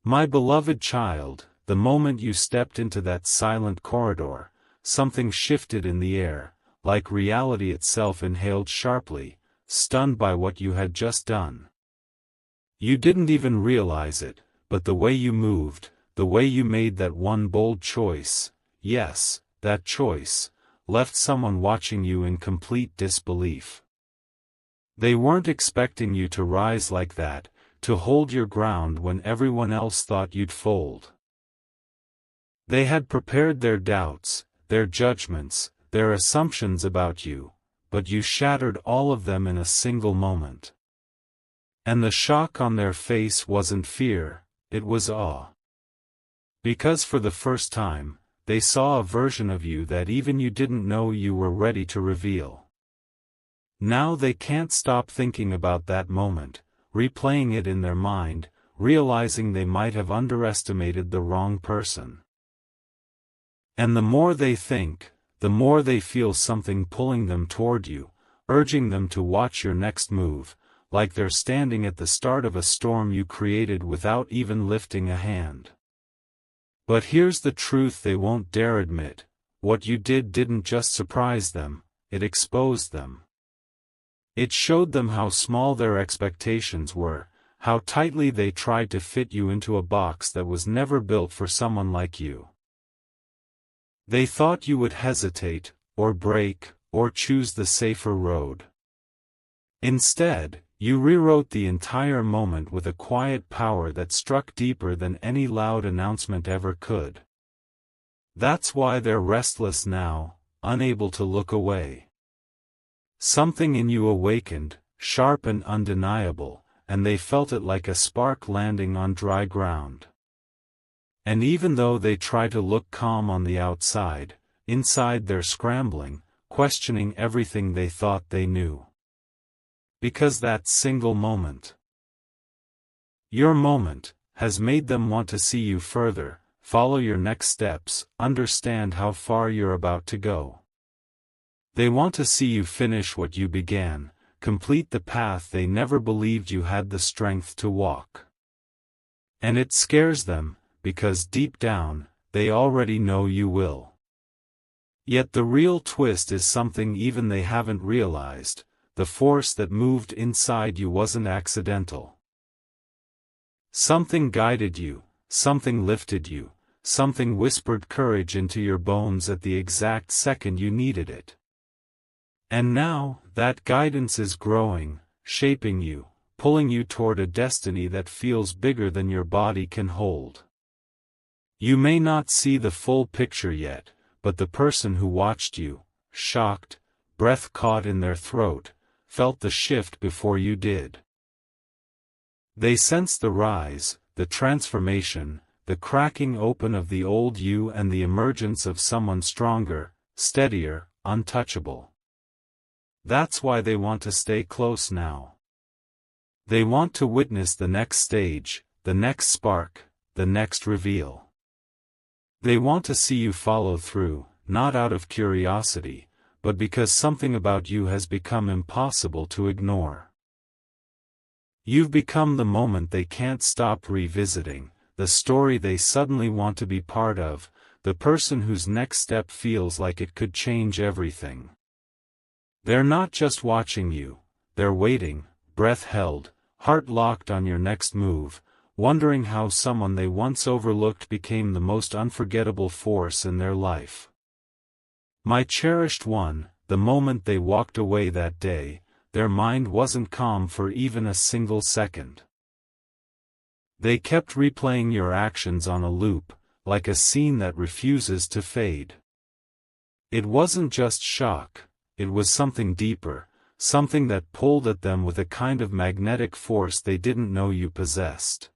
My beloved child, the moment you stepped into that silent corridor, something shifted in the air, like reality itself inhaled sharply, stunned by what you had just done. You didn't even realize it, but the way you moved, the way you made that one bold choice, yes, that choice, left someone watching you in complete disbelief. They weren't expecting you to rise like that, to hold your ground when everyone else thought you'd fold. They had prepared their doubts, their judgments, their assumptions about you, but you shattered all of them in a single moment. And the shock on their face wasn't fear, it was awe. Because for the first time, they saw a version of you that even you didn't know you were ready to reveal. Now they can't stop thinking about that moment, replaying it in their mind, realizing they might have underestimated the wrong person. And the more they think, the more they feel something pulling them toward you, urging them to watch your next move, like they're standing at the start of a storm you created without even lifting a hand. But here's the truth they won't dare admit: what you did didn't just surprise them, it exposed them. It showed them how small their expectations were, how tightly they tried to fit you into a box that was never built for someone like you. They thought you would hesitate, or break, or choose the safer road. Instead, you rewrote the entire moment with a quiet power that struck deeper than any loud announcement ever could. That's why they're restless now, unable to look away. Something in you awakened, sharp and undeniable, and they felt it like a spark landing on dry ground. And even though they try to look calm on the outside, inside they're scrambling, questioning everything they thought they knew. Because that single moment, your moment, has made them want to see you further, follow your next steps, understand how far you're about to go. They want to see you finish what you began, complete the path they never believed you had the strength to walk. And it scares them, because deep down, they already know you will. Yet the real twist is something even they haven't realized: the force that moved inside you wasn't accidental. Something guided you, something lifted you, something whispered courage into your bones at the exact second you needed it. And now, that guidance is growing, shaping you, pulling you toward a destiny that feels bigger than your body can hold. You may not see the full picture yet, but the person who watched you, shocked, breath caught in their throat, felt the shift before you did. They sensed the rise, the transformation, the cracking open of the old you and the emergence of someone stronger, steadier, untouchable. That's why they want to stay close now. They want to witness the next stage, the next spark, the next reveal. They want to see you follow through, not out of curiosity, but because something about you has become impossible to ignore. You've become the moment they can't stop revisiting, the story they suddenly want to be part of, the person whose next step feels like it could change everything. They're not just watching you, they're waiting, breath held, heart locked on your next move, wondering how someone they once overlooked became the most unforgettable force in their life. My cherished one, the moment they walked away that day, their mind wasn't calm for even a single second. They kept replaying your actions on a loop, like a scene that refuses to fade. It wasn't just shock, it was something deeper, something that pulled at them with a kind of magnetic force they didn't know you possessed.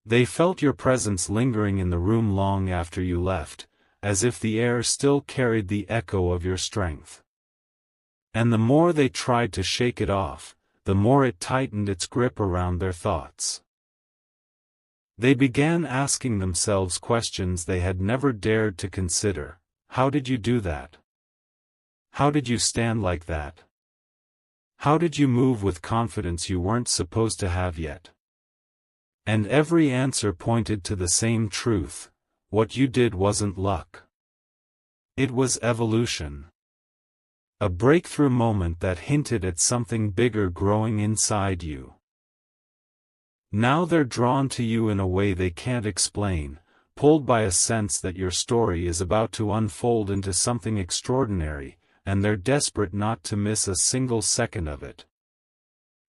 They felt your presence lingering in the room long after you left, as if the air still carried the echo of your strength. And the more they tried to shake it off, the more it tightened its grip around their thoughts. They began asking themselves questions they had never dared to consider. How did you do that? How did you stand like that? How did you move with confidence you weren't supposed to have yet? And every answer pointed to the same truth: what you did wasn't luck. It was evolution. A breakthrough moment that hinted at something bigger growing inside you. Now they're drawn to you in a way they can't explain, pulled by a sense that your story is about to unfold into something extraordinary, and they're desperate not to miss a single second of it.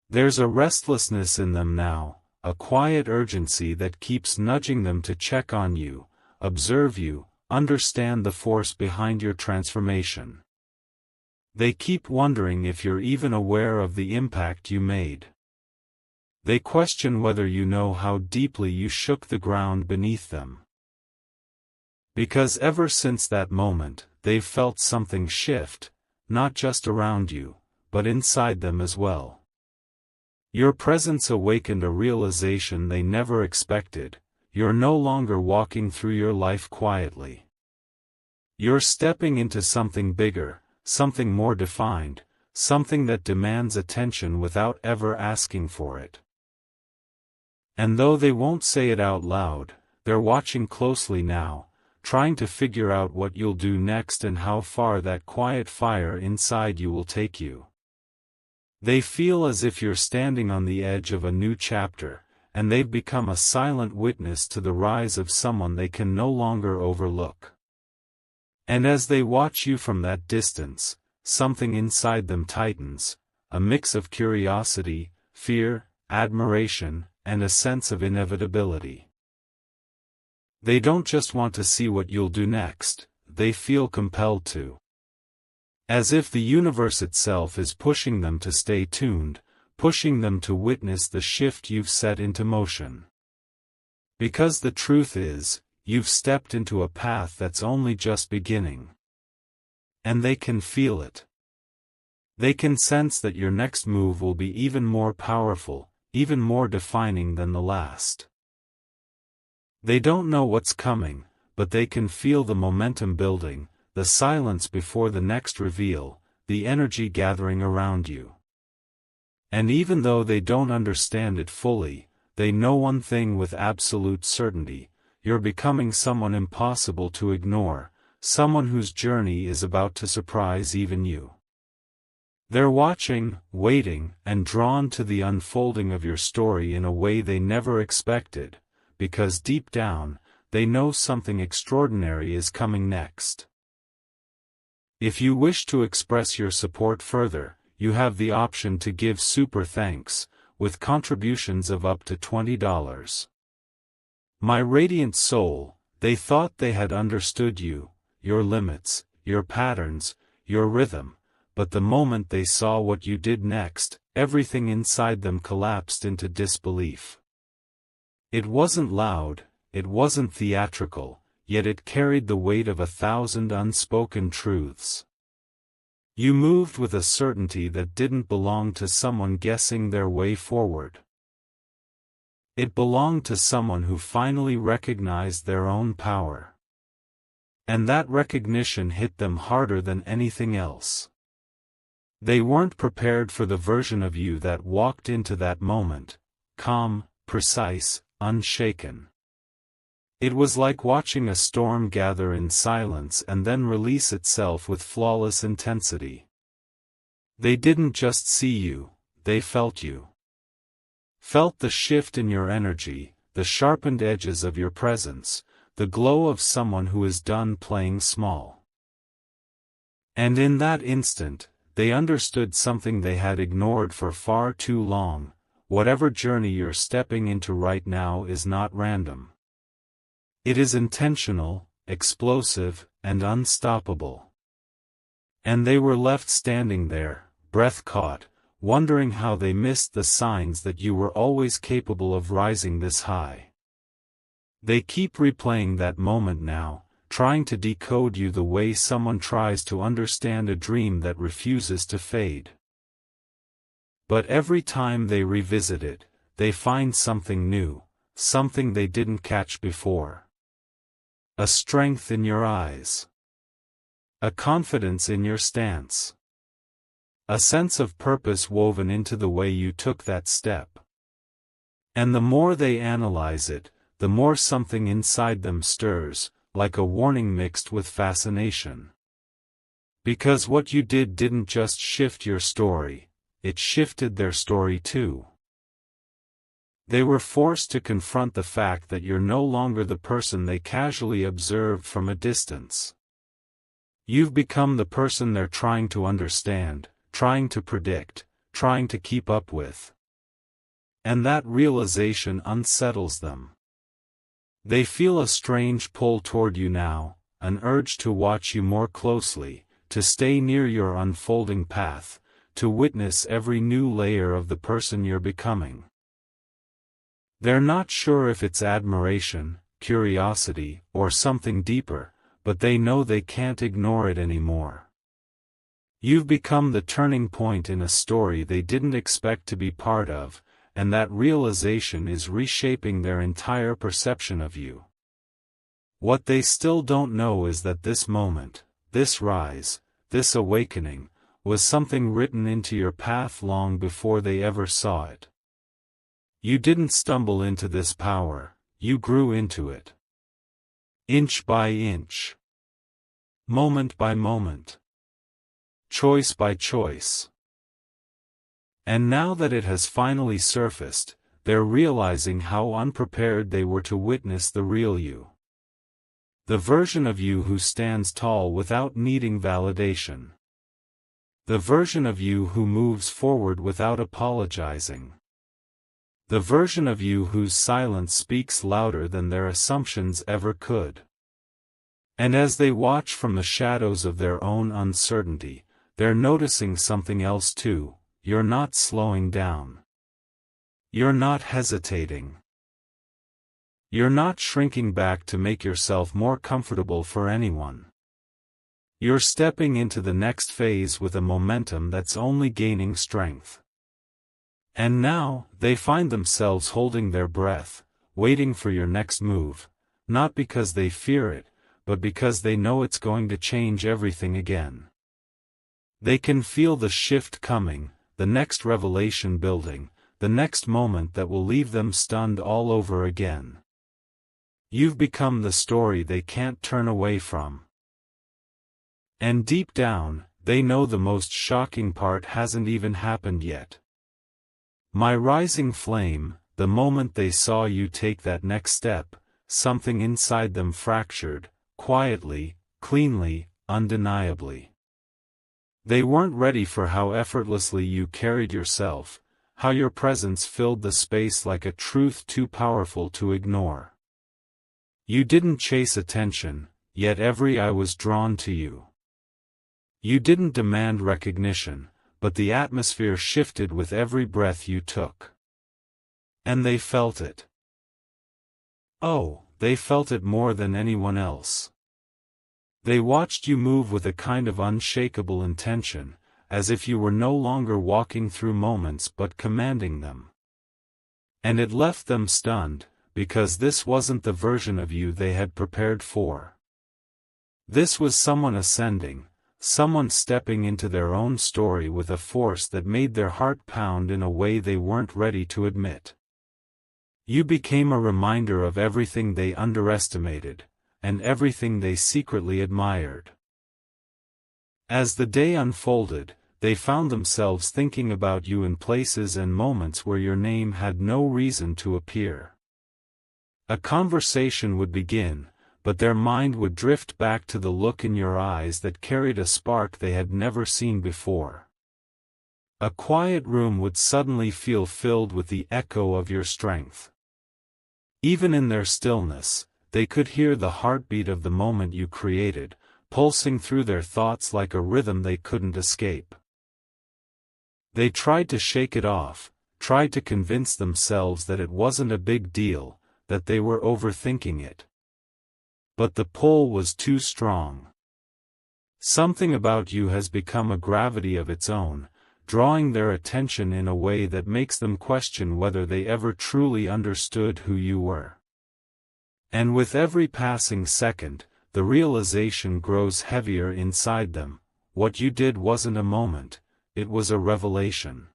There's a restlessness in them now, a quiet urgency that keeps nudging them to check on you, observe you, understand the force behind your transformation. They keep wondering if you're even aware of the impact you made. They question whether you know how deeply you shook the ground beneath them. Because ever since that moment, they've felt something shift, not just around you, but inside them as well. Your presence awakened a realization they never expected: you're no longer walking through your life quietly. You're stepping into something bigger, something more defined, something that demands attention without ever asking for it. And though they won't say it out loud, they're watching closely now, trying to figure out what you'll do next and how far that quiet fire inside you will take you. They feel as if you're standing on the edge of a new chapter, and they've become a silent witness to the rise of someone they can no longer overlook. And as they watch you from that distance, something inside them tightens, a mix of curiosity, fear, admiration, and a sense of inevitability. They don't just want to see what you'll do next, they feel compelled to. As if the universe itself is pushing them to stay tuned, pushing them to witness the shift you've set into motion. Because the truth is, you've stepped into a path that's only just beginning. And they can feel it. They can sense that your next move will be even more powerful, even more defining than the last. They don't know what's coming, but they can feel the momentum building, the silence before the next reveal, the energy gathering around you. And even though they don't understand it fully, they know one thing with absolute certainty: you're becoming someone impossible to ignore, someone whose journey is about to surprise even you. They're watching, waiting, and drawn to the unfolding of your story in a way they never expected, because deep down, they know something extraordinary is coming next. If you wish to express your support further, you have the option to give super thanks, with contributions of up to $20. My radiant soul, they thought they had understood you, your limits, your patterns, your rhythm, but the moment they saw what you did next, everything inside them collapsed into disbelief. It wasn't loud, it wasn't theatrical, yet it carried the weight of 1,000 unspoken truths. You moved with a certainty that didn't belong to someone guessing their way forward. It belonged to someone who finally recognized their own power. And that recognition hit them harder than anything else. They weren't prepared for the version of you that walked into that moment, calm, precise, unshaken. It was like watching a storm gather in silence and then release itself with flawless intensity. They didn't just see you, they felt you. Felt the shift in your energy, the sharpened edges of your presence, the glow of someone who is done playing small. And in that instant, they understood something they had ignored for far too long: whatever journey you're stepping into right now is not random. It is intentional, explosive, and unstoppable. And they were left standing there, breath caught, wondering how they missed the signs that you were always capable of rising this high. They keep replaying that moment now, trying to decode you the way someone tries to understand a dream that refuses to fade. But every time they revisit it, they find something new, something they didn't catch before. A strength in your eyes. A confidence in your stance. A sense of purpose woven into the way you took that step. And the more they analyze it, the more something inside them stirs, like a warning mixed with fascination. Because what you did didn't just shift your story, it shifted their story too. They were forced to confront the fact that you're no longer the person they casually observed from a distance. You've become the person they're trying to understand, trying to predict, trying to keep up with. And that realization unsettles them. They feel a strange pull toward you now, an urge to watch you more closely, to stay near your unfolding path, to witness every new layer of the person you're becoming. They're not sure if it's admiration, curiosity, or something deeper, but they know they can't ignore it anymore. You've become the turning point in a story they didn't expect to be part of, and that realization is reshaping their entire perception of you. What they still don't know is that this moment, this rise, this awakening, was something written into your path long before they ever saw it. You didn't stumble into this power, you grew into it. Inch by inch. Moment by moment. Choice by choice. And now that it has finally surfaced, they're realizing how unprepared they were to witness the real you. The version of you who stands tall without needing validation. The version of you who moves forward without apologizing. The version of you whose silence speaks louder than their assumptions ever could. And as they watch from the shadows of their own uncertainty, they're noticing something else too. You're not slowing down. You're not hesitating. You're not shrinking back to make yourself more comfortable for anyone. You're stepping into the next phase with a momentum that's only gaining strength. And now, they find themselves holding their breath, waiting for your next move, not because they fear it, but because they know it's going to change everything again. They can feel the shift coming, the next revelation building, the next moment that will leave them stunned all over again. You've become the story they can't turn away from. And deep down, they know the most shocking part hasn't even happened yet. My rising flame, the moment they saw you take that next step, something inside them fractured, quietly, cleanly, undeniably. They weren't ready for how effortlessly you carried yourself, how your presence filled the space like a truth too powerful to ignore. You didn't chase attention, yet every eye was drawn to you. You didn't demand recognition, but the atmosphere shifted with every breath you took. And they felt it. Oh, they felt it more than anyone else. They watched you move with a kind of unshakable intention, as if you were no longer walking through moments but commanding them. And it left them stunned, because this wasn't the version of you they had prepared for. This was someone ascending, someone stepping into their own story with a force that made their heart pound in a way they weren't ready to admit. You became a reminder of everything they underestimated, and everything they secretly admired. As the day unfolded, they found themselves thinking about you in places and moments where your name had no reason to appear. A conversation would begin, but their mind would drift back to the look in your eyes that carried a spark they had never seen before. A quiet room would suddenly feel filled with the echo of your strength. Even in their stillness, they could hear the heartbeat of the moment you created, pulsing through their thoughts like a rhythm they couldn't escape. They tried to shake it off, tried to convince themselves that it wasn't a big deal, that they were overthinking it. But the pull was too strong. Something about you has become a gravity of its own, drawing their attention in a way that makes them question whether they ever truly understood who you were. And with every passing second, the realization grows heavier inside them. What you did wasn't a moment, it was a revelation.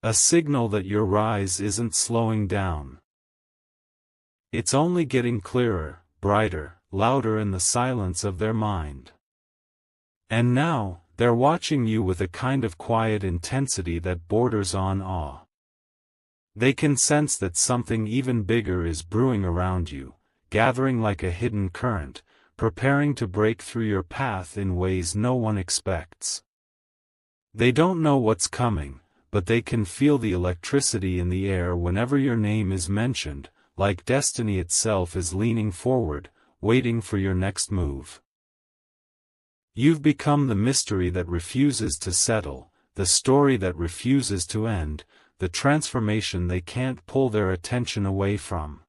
A signal that your rise isn't slowing down. It's only getting clearer, brighter, louder in the silence of their mind. And now, they're watching you with a kind of quiet intensity that borders on awe. They can sense that something even bigger is brewing around you, gathering like a hidden current, preparing to break through your path in ways no one expects. They don't know what's coming, but they can feel the electricity in the air whenever your name is mentioned, like destiny itself is leaning forward, waiting for your next move. You've become the mystery that refuses to settle, the story that refuses to end, the transformation they can't pull their attention away from.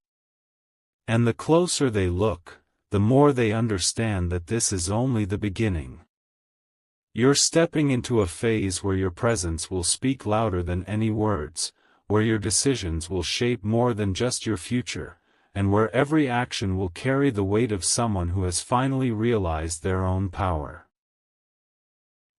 And the closer they look, the more they understand that this is only the beginning. You're stepping into a phase where your presence will speak louder than any words, where your decisions will shape more than just your future, and where every action will carry the weight of someone who has finally realized their own power.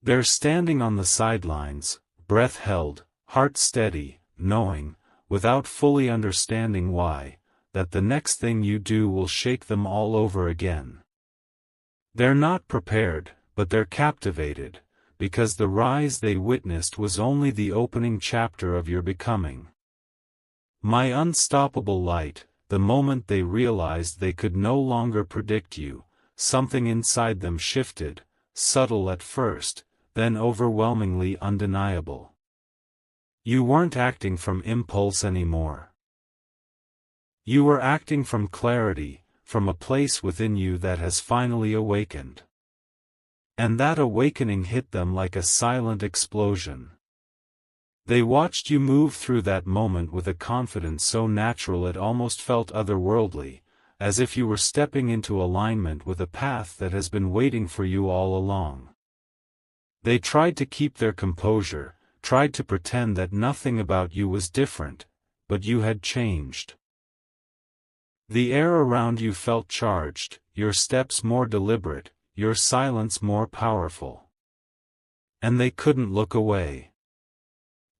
They're standing on the sidelines, breath held, heart steady, knowing, without fully understanding why, that the next thing you do will shake them all over again. They're not prepared, but they're captivated, because the rise they witnessed was only the opening chapter of your becoming. My unstoppable light, the moment they realized they could no longer predict you, something inside them shifted, subtle at first, then overwhelmingly undeniable. You weren't acting from impulse anymore. You were acting from clarity, from a place within you that has finally awakened. And that awakening hit them like a silent explosion. They watched you move through that moment with a confidence so natural it almost felt otherworldly, as if you were stepping into alignment with a path that has been waiting for you all along. They tried to keep their composure, tried to pretend that nothing about you was different, but you had changed. The air around you felt charged, your steps more deliberate, your silence more powerful. And they couldn't look away.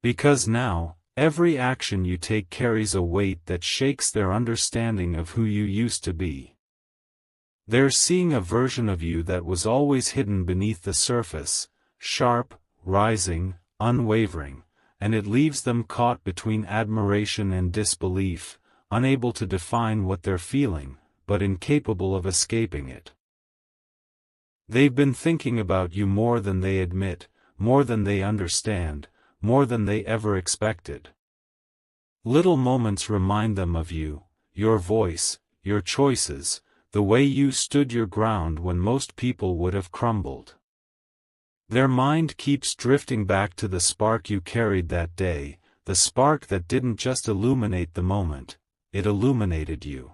Because now, every action you take carries a weight that shakes their understanding of who you used to be. They're seeing a version of you that was always hidden beneath the surface, sharp, rising, unwavering, and it leaves them caught between admiration and disbelief, unable to define what they're feeling, but incapable of escaping it. They've been thinking about you more than they admit, more than they understand, more than they ever expected. Little moments remind them of you, your voice, your choices, the way you stood your ground when most people would have crumbled. Their mind keeps drifting back to the spark you carried that day, the spark that didn't just illuminate the moment, it illuminated you.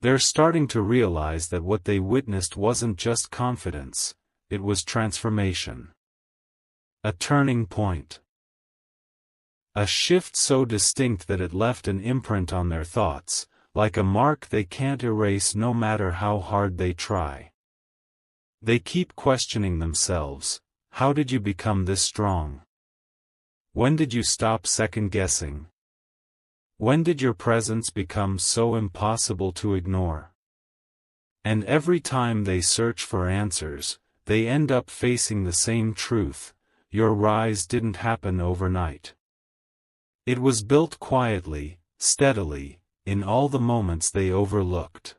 They're starting to realize that what they witnessed wasn't just confidence, it was transformation. A turning point. A shift so distinct that it left an imprint on their thoughts, like a mark they can't erase no matter how hard they try. They keep questioning themselves, how did you become this strong? When did you stop second-guessing? When did your presence become so impossible to ignore? And every time they search for answers, they end up facing the same truth: your rise didn't happen overnight. It was built quietly, steadily, in all the moments they overlooked.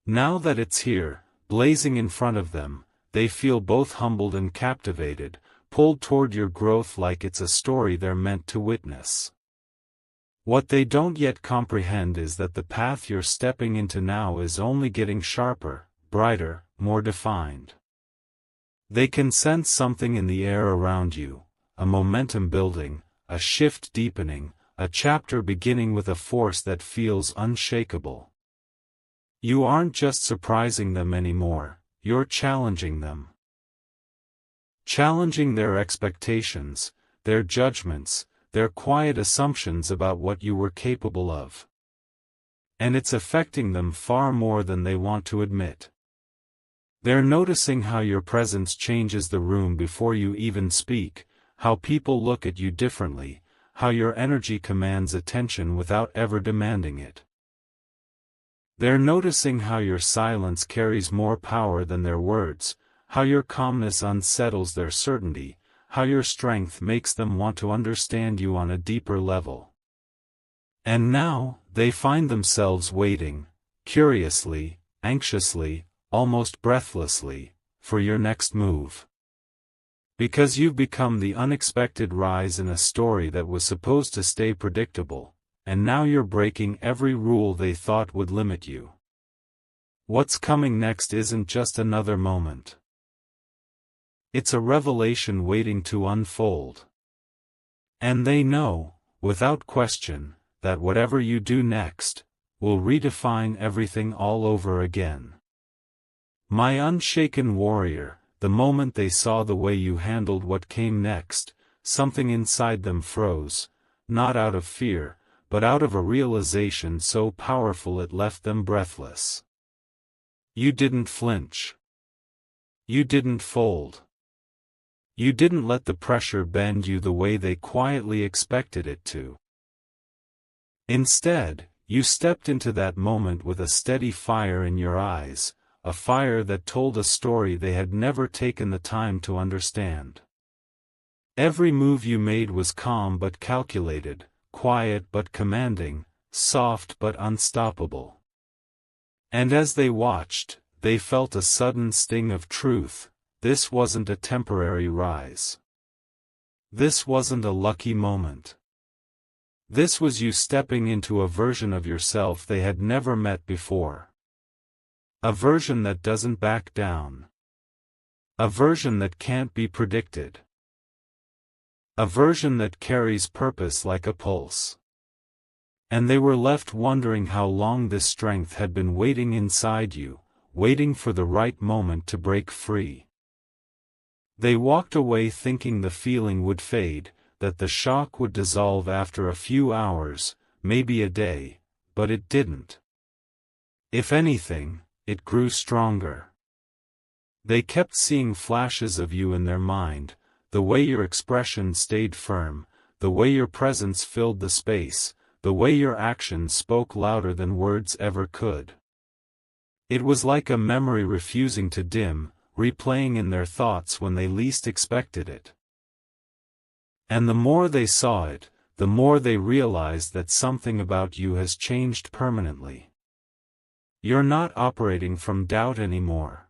Now that it's here, blazing in front of them, they feel both humbled and captivated, pulled toward your growth like it's a story they're meant to witness. What they don't yet comprehend is that the path you're stepping into now is only getting sharper, brighter, more defined. They can sense something in the air around you, a momentum building, a shift deepening, a chapter beginning with a force that feels unshakable. You aren't just surprising them anymore, you're challenging them. Challenging their expectations, their judgments, their quiet assumptions about what you were capable of. And it's affecting them far more than they want to admit. They're noticing how your presence changes the room before you even speak, how people look at you differently, how your energy commands attention without ever demanding it. They're noticing how your silence carries more power than their words, how your calmness unsettles their certainty, how your strength makes them want to understand you on a deeper level. And now, they find themselves waiting, curiously, anxiously, almost breathlessly, for your next move. Because you've become the unexpected rise in a story that was supposed to stay predictable, and now you're breaking every rule they thought would limit you. What's coming next isn't just another moment. It's a revelation waiting to unfold. And they know, without question, that whatever you do next, will redefine everything all over again. My unshaken warrior, the moment they saw the way you handled what came next, something inside them froze, not out of fear, but out of a realization so powerful it left them breathless. You didn't flinch. You didn't fold. You didn't let the pressure bend you the way they quietly expected it to. Instead, you stepped into that moment with a steady fire in your eyes, a fire that told a story they had never taken the time to understand. Every move you made was calm but calculated, quiet but commanding, soft but unstoppable. And as they watched, they felt a sudden sting of truth. This wasn't a temporary rise. This wasn't a lucky moment. This was you stepping into a version of yourself they had never met before. A version that doesn't back down. A version that can't be predicted. A version that carries purpose like a pulse. And they were left wondering how long this strength had been waiting inside you, waiting for the right moment to break free. They walked away thinking the feeling would fade, that the shock would dissolve after a few hours, maybe a day, but it didn't. If anything, it grew stronger. They kept seeing flashes of you in their mind, the way your expression stayed firm, the way your presence filled the space, the way your actions spoke louder than words ever could. It was like a memory refusing to dim, replaying in their thoughts when they least expected it. And the more they saw it, the more they realized that something about you has changed permanently. You're not operating from doubt anymore.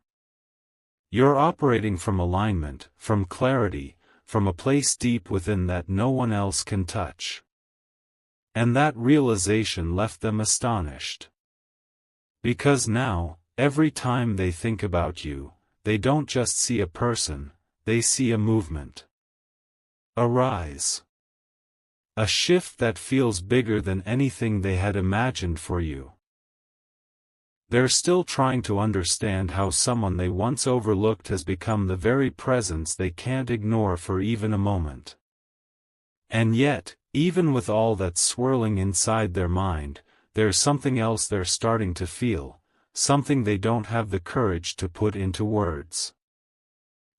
You're operating from alignment, from clarity, from a place deep within that no one else can touch. And that realization left them astonished. Because now, every time they think about you, they don't just see a person, they see a movement. A rise. A shift that feels bigger than anything they had imagined for you. They're still trying to understand how someone they once overlooked has become the very presence they can't ignore for even a moment. And yet, even with all that's swirling inside their mind, there's something else they're starting to feel, something they don't have the courage to put into words.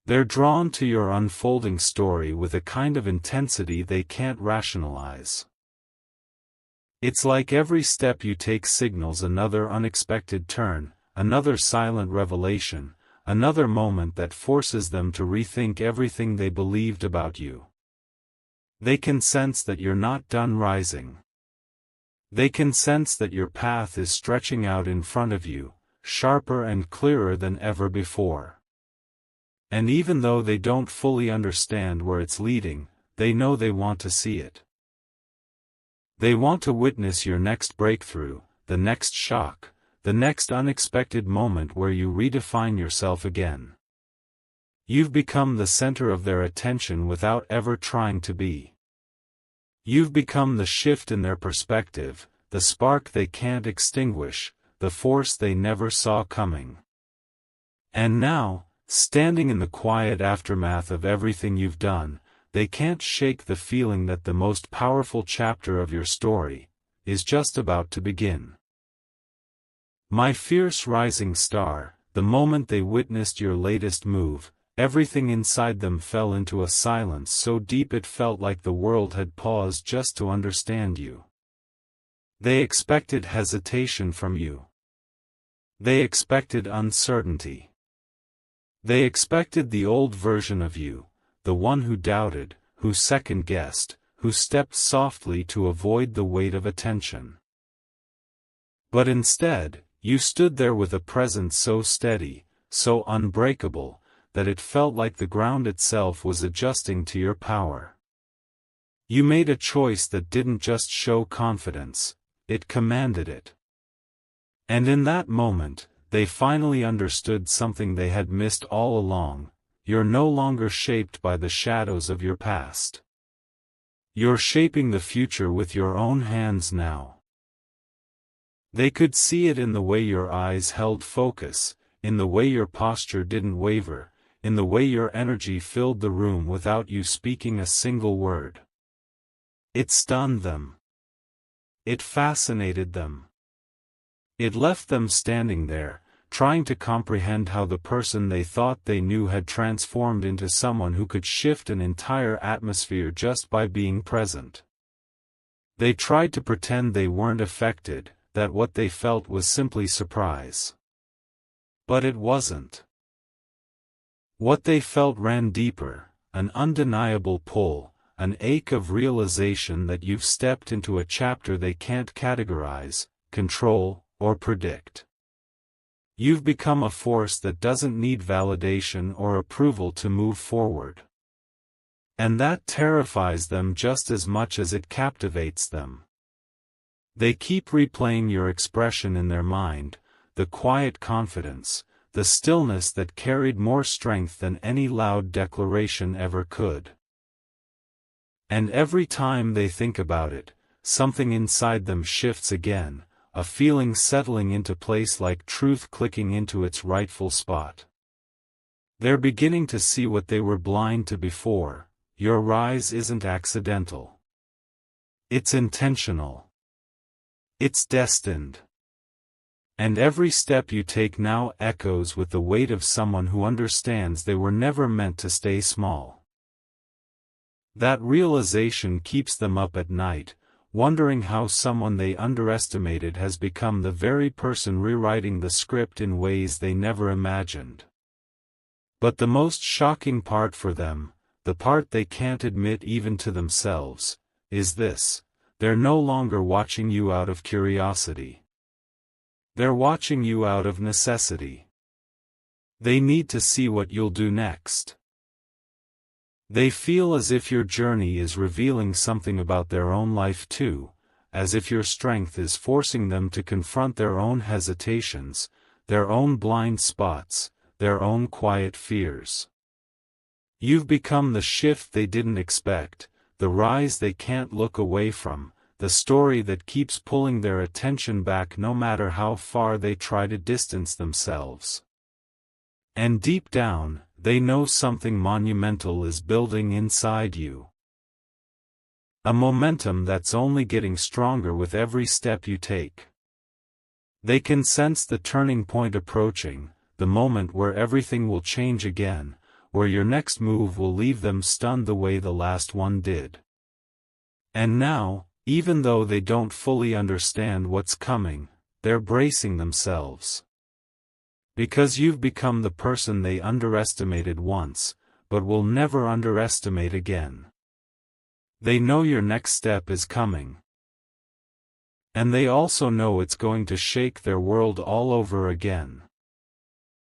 They're drawn to your unfolding story with a kind of intensity they can't rationalize. It's like every step you take signals another unexpected turn, another silent revelation, another moment that forces them to rethink everything they believed about you. They can sense that you're not done rising. They can sense that your path is stretching out in front of you, sharper and clearer than ever before. And even though they don't fully understand where it's leading, they know they want to see it. They want to witness your next breakthrough, the next shock, the next unexpected moment where you redefine yourself again. You've become the center of their attention without ever trying to be. You've become the shift in their perspective, the spark they can't extinguish, the force they never saw coming. And now, standing in the quiet aftermath of everything you've done, they can't shake the feeling that the most powerful chapter of your story is just about to begin. My fierce rising star, the moment they witnessed your latest move, Everything inside them fell into a silence so deep it felt like the world had paused just to understand you. They expected hesitation from you. They expected uncertainty. They expected the old version of you, the one who doubted, who second-guessed, who stepped softly to avoid the weight of attention. But instead, you stood there with a presence so steady, so unbreakable, that it felt like the ground itself was adjusting to your power. You made a choice that didn't just show confidence, it commanded it. And in that moment, they finally understood something they had missed all along: you're no longer shaped by the shadows of your past. You're shaping the future with your own hands now. They could see it in the way your eyes held focus, in the way your posture didn't waver, in the way your energy filled the room without you speaking a single word. It stunned them. It fascinated them. It left them standing there, trying to comprehend how the person they thought they knew had transformed into someone who could shift an entire atmosphere just by being present. They tried to pretend they weren't affected, that what they felt was simply surprise. But it wasn't. What they felt ran deeper, an undeniable pull, an ache of realization that you've stepped into a chapter they can't categorize, control, or predict. You've become a force that doesn't need validation or approval to move forward. And that terrifies them just as much as it captivates them. They keep replaying your expression in their mind, the quiet confidence, the stillness that carried more strength than any loud declaration ever could. And every time they think about it, something inside them shifts again, a feeling settling into place like truth clicking into its rightful spot. They're beginning to see what they were blind to before: your rise isn't accidental. It's intentional. It's destined. And every step you take now echoes with the weight of someone who understands they were never meant to stay small. That realization keeps them up at night, wondering how someone they underestimated has become the very person rewriting the script in ways they never imagined. But the most shocking part for them, the part they can't admit even to themselves, is this: they're no longer watching you out of curiosity. They're watching you out of necessity. They need to see what you'll do next. They feel as if your journey is revealing something about their own life too, as if your strength is forcing them to confront their own hesitations, their own blind spots, their own quiet fears. You've become the shift they didn't expect, the rise they can't look away from, the story that keeps pulling their attention back no matter how far they try to distance themselves. And deep down, they know something monumental is building inside you. A momentum that's only getting stronger with every step you take. They can sense the turning point approaching, the moment where everything will change again, where your next move will leave them stunned the way the last one did. And now, even though they don't fully understand what's coming, they're bracing themselves. Because you've become the person they underestimated once, but will never underestimate again. They know your next step is coming. And they also know it's going to shake their world all over again.